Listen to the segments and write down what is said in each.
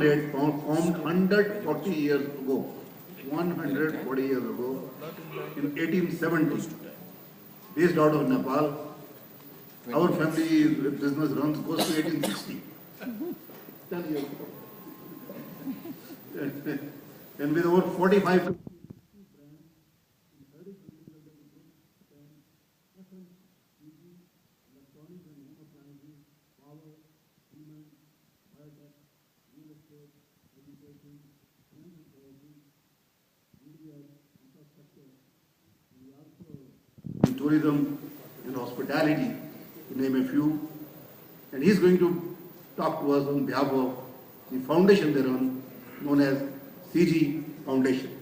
formed 140 years ago, 140 years ago, in 1870, based out of Nepal. Our family business runs goes to 1860. 10 years ago. And with over 45 in tourism and hospitality, to name a few. And he's going to talk to us on behalf of the foundation they run, known as CG Foundation.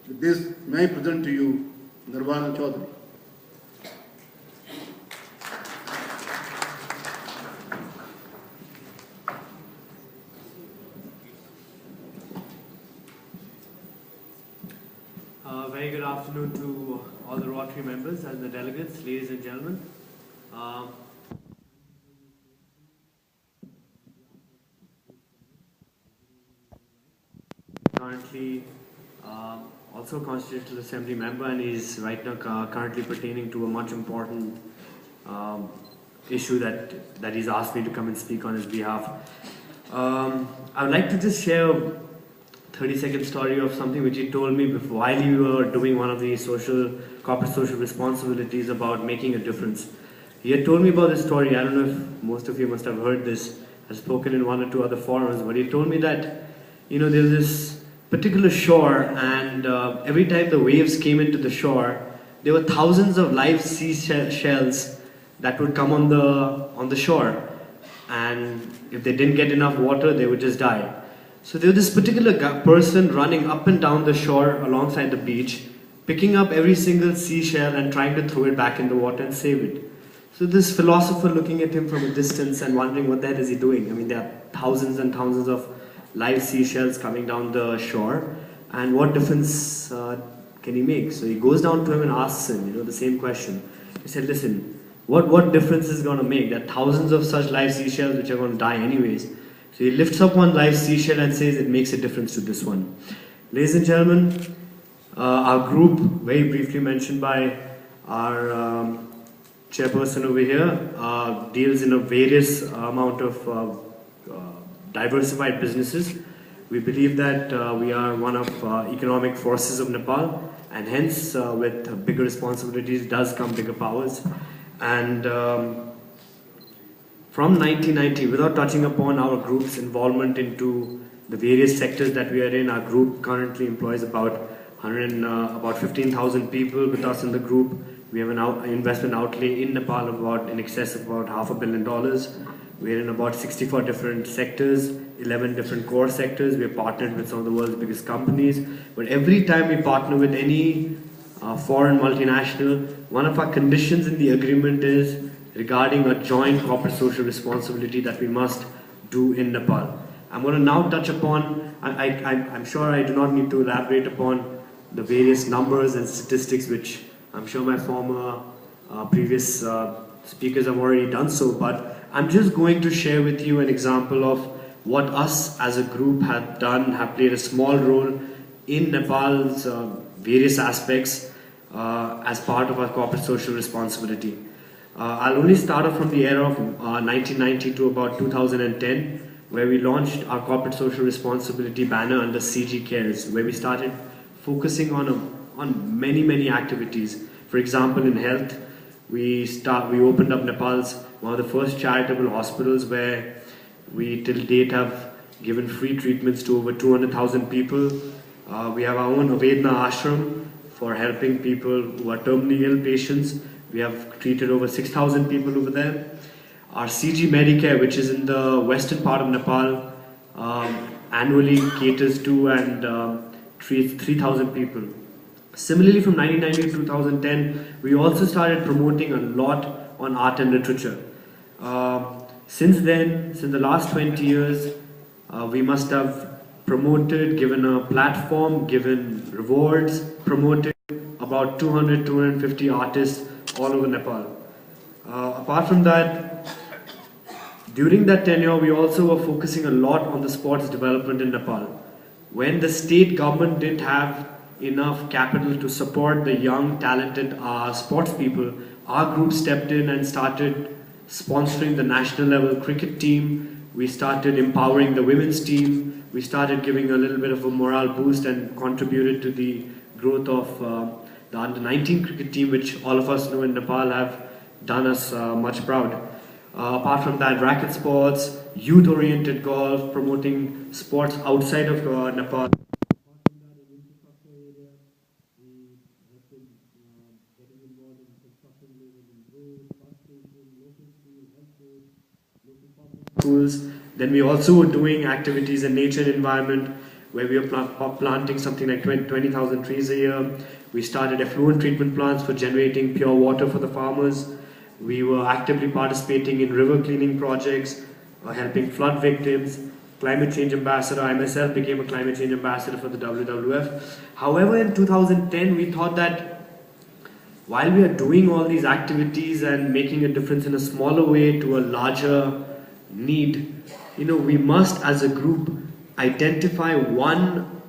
With this, may I present to you Nirvana Chaudhary. Very good afternoon to all the Rotary members and the delegates, ladies and gentlemen. Currently also a Constitutional Assembly member, and is right now currently pertaining to a much important issue that he's asked me to come and speak on his behalf. I would like to just share a 30-second story of something which he told me before, while you were doing one of the corporate social responsibilities about making a difference. He had told me about this story. I don't know if most of you must have heard this. I've spoken in one or two other forums, but he told me that, there's this particular shore, and every time the waves came into the shore, there were thousands of live seashells that would come on the shore, and if they didn't get enough water, they would just die. So there was this particular person running up and down the shore alongside the beach, picking up every single seashell and trying to throw it back in the water and save it. So this philosopher looking at him from a distance and wondering what the hell is he doing. I mean, there are thousands and thousands of live seashells coming down the shore, and what difference can he make? So he goes down to him and asks him, the same question. He said, listen, what difference is it going to make? There are thousands of such live seashells which are going to die anyways. So he lifts up one live seashell and says it makes a difference to this one. Ladies and gentlemen, our group, very briefly mentioned by our chairperson over here, deals in a various amount of diversified businesses. We believe that we are one of economic forces of Nepal, and hence with bigger responsibilities does come bigger powers. And from 1990, without touching upon our group's involvement into the various sectors that we are in, our group currently employs about 15,000 people with us in the group. We have an investment outlay in Nepal in excess of about $500 million. We are in about 64 different sectors, 11 different core sectors. We are partnered with some of the world's biggest companies. But every time we partner with any foreign multinational, one of our conditions in the agreement is regarding a joint corporate social responsibility that we must do in Nepal. I'm going to now touch upon, I'm sure I do not need to elaborate upon the various numbers and statistics which I'm sure my former previous speakers have already done so, but I'm just going to share with you an example of what us as a group have played a small role in Nepal's various aspects as part of our corporate social responsibility. I'll only start off from the era of 1990 to about 2010, where we launched our corporate social responsibility banner under CG Cares, where we started focusing on many activities. For example, in health, we opened up Nepal's one of the first charitable hospitals, where we till date have given free treatments to over 200,000 people. We have our own Avedna ashram for helping people who are terminally ill patients. We have treated over 6,000 people over there. Our CG Medicare, which is in the western part of Nepal, annually caters to and treats 3,000 people. Similarly, from 1990 to 2010, we also started promoting a lot on art and literature. Since then, since the last 20 years, we must have promoted, given a platform, given rewards, promoted about 250 artists all over Nepal. Apart from that, During that tenure, we also were focusing a lot on the sports development in Nepal. When the state government didn't have enough capital to support the young, talented sports people, our group stepped in and started sponsoring the national level cricket team. We started empowering the women's team. We started giving a little bit of a morale boost and contributed to the growth of the under-19 cricket team, which all of us know in Nepal have done us much proud. Apart from that, racket sports, youth-oriented golf, promoting sports outside of Nepal. Apart from that, in infrastructure area, we have been getting involved in construction related roads, bus stations, local schools, health boards, local public schools. Then we also were doing activities in nature and environment, where we were planting something like 20,000 trees a year. We started effluent treatment plants for generating pure water for the farmers. We were actively participating in river cleaning projects, helping flood victims, climate change ambassador. I myself became a climate change ambassador for the WWF. However, in 2010, we thought that while we are doing all these activities and making a difference in a smaller way to a larger need, we must as a group identify one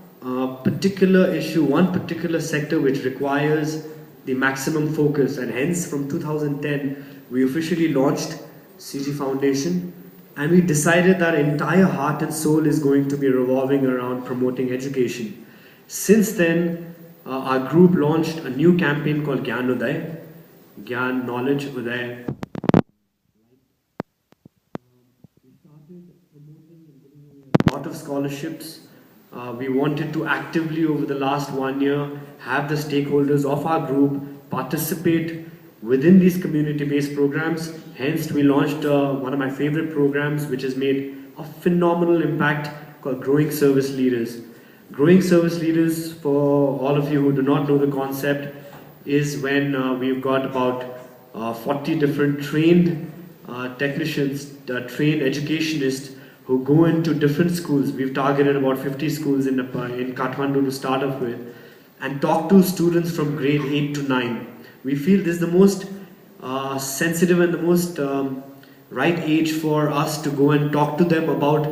particular issue, one particular sector which requires the maximum focus, and hence from 2010 we officially launched CG Foundation, and we decided that our entire heart and soul is going to be revolving around promoting education. Since then, our group launched a new campaign called Gyan Uday, Gyan Knowledge Uday. We started promoting and giving away a lot of scholarships. We wanted to actively, over the last 1 year, have the stakeholders of our group participate within these community-based programs. Hence, we launched one of my favorite programs, which has made a phenomenal impact, called Growing Service Leaders. Growing Service Leaders, for all of you who do not know the concept, is when we've got about 40 different trained technicians, trained educationists, who go into different schools. We've targeted about 50 schools in Kathmandu to start off with, and talk to students from grade 8 to 9. We feel this is the most sensitive and the most right age for us to go and talk to them about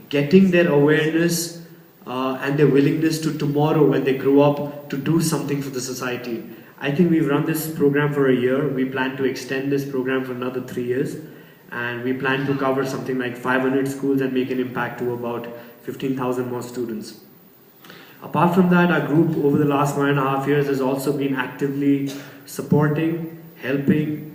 getting their awareness and their willingness to tomorrow, when they grow up, to do something for the society. I think we've run this program for a year. We plan to extend this program for another 3 years. And we plan to cover something like 500 schools and make an impact to about 15,000 more students. Apart from that, our group over the last 1.5 years has also been actively supporting, helping,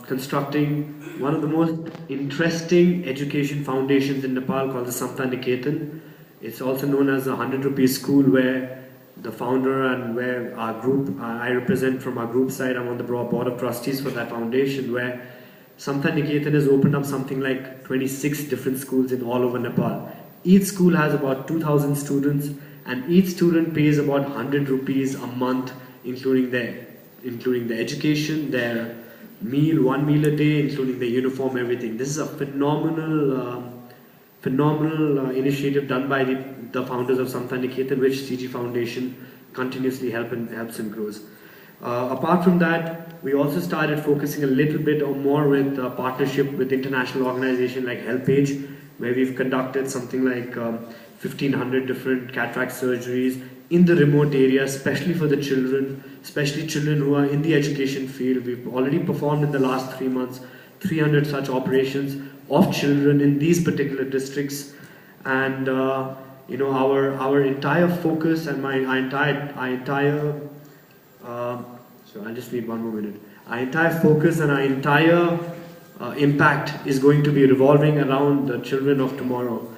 constructing one of the most interesting education foundations in Nepal, called the Samta Niketan. It's also known as the 100 rupee school, where the founder and where our group, I represent from our group side, I'm on the board of trustees for that foundation, where Samta Niketan has opened up something like 26 different schools in all over Nepal. Each school has about 2,000 students, and each student pays about 100 rupees a month, including the education, their meal, 1 meal a day, including the uniform, everything. This is a phenomenal initiative done by the founders of Samta Niketan, which CG Foundation continuously helps and grows. Apart from that, we also started focusing a little bit or more with partnership with international organizations like HelpAge, where we've conducted something like 1,500 different cataract surgeries in the remote areas, especially for the children, especially children who are in the education field. We've already performed in the last 3 months 300 such operations of children in these particular districts, and our entire focus and I'll just need 1 more minute. Our entire focus and our entire impact is going to be revolving around the children of tomorrow.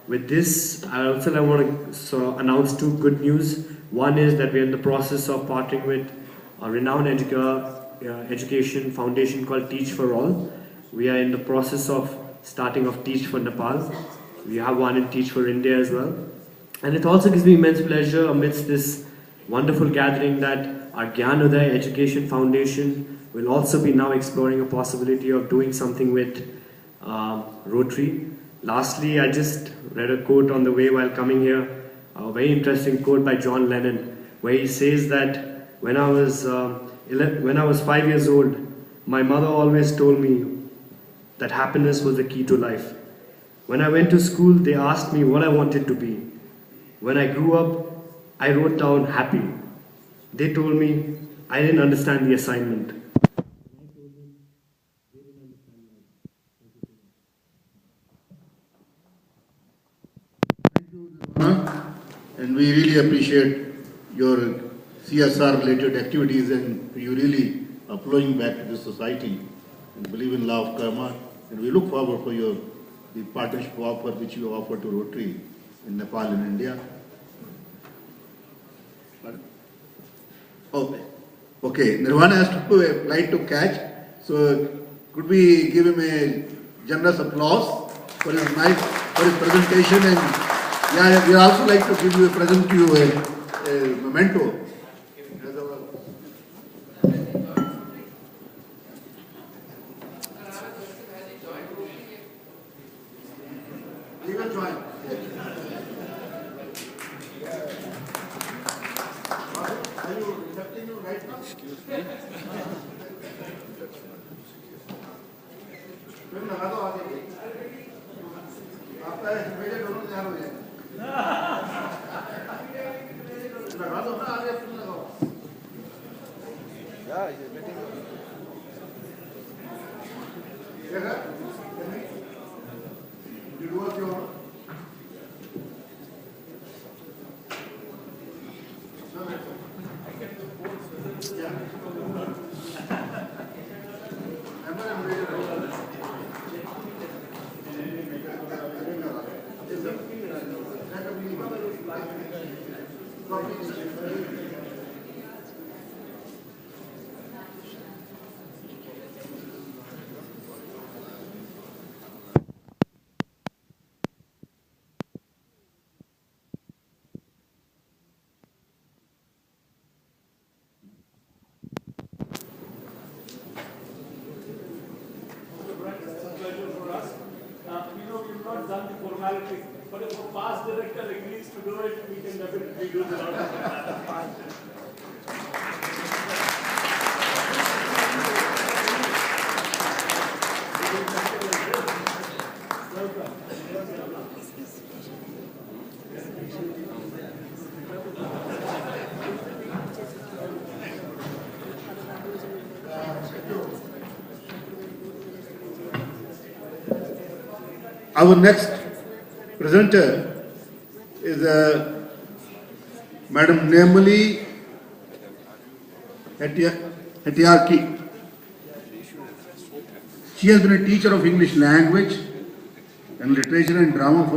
With this, I want to announce 2 good news. One is that we're in the process of partnering with a renowned education foundation called Teach for All. We are in the process of starting off Teach for Nepal. We have one in Teach for India as well. And it also gives me immense pleasure amidst this wonderful gathering that our Gyan Uday Education Foundation will also be now exploring a possibility of doing something with Rotary. Lastly, I just read a quote on the way while coming here, a very interesting quote by John Lennon, where he says that when I was 5 years old, my mother always told me that happiness was the key to life. When I went to school, they asked me what I wanted to be. When I grew up, I wrote down happy. They told me I didn't understand the assignment. And we really appreciate your CSR related activities, and you really are flowing back to the society and believe in law of karma, and we look forward for the partnership offer which you offer to Rotary in Nepal and India. Okay, Nirvana has to a flight to catch, so could we give him a generous applause for his presentation? And yeah, we also like to give you a present to you, a memento. We will join. Are you accepting you right now? Excuse me. लगा दो आगे आपका मेरे दोनों तैयार हो जाए लगा दो ना आगे तुम लगाओ या ये मीटिंग देखा वीडियो क्यों done the formalities, but if a past director agrees to do it, we can definitely do the order. Our next presenter is Madam Nemali Hetiarki. She has been a teacher of English language and literature and drama for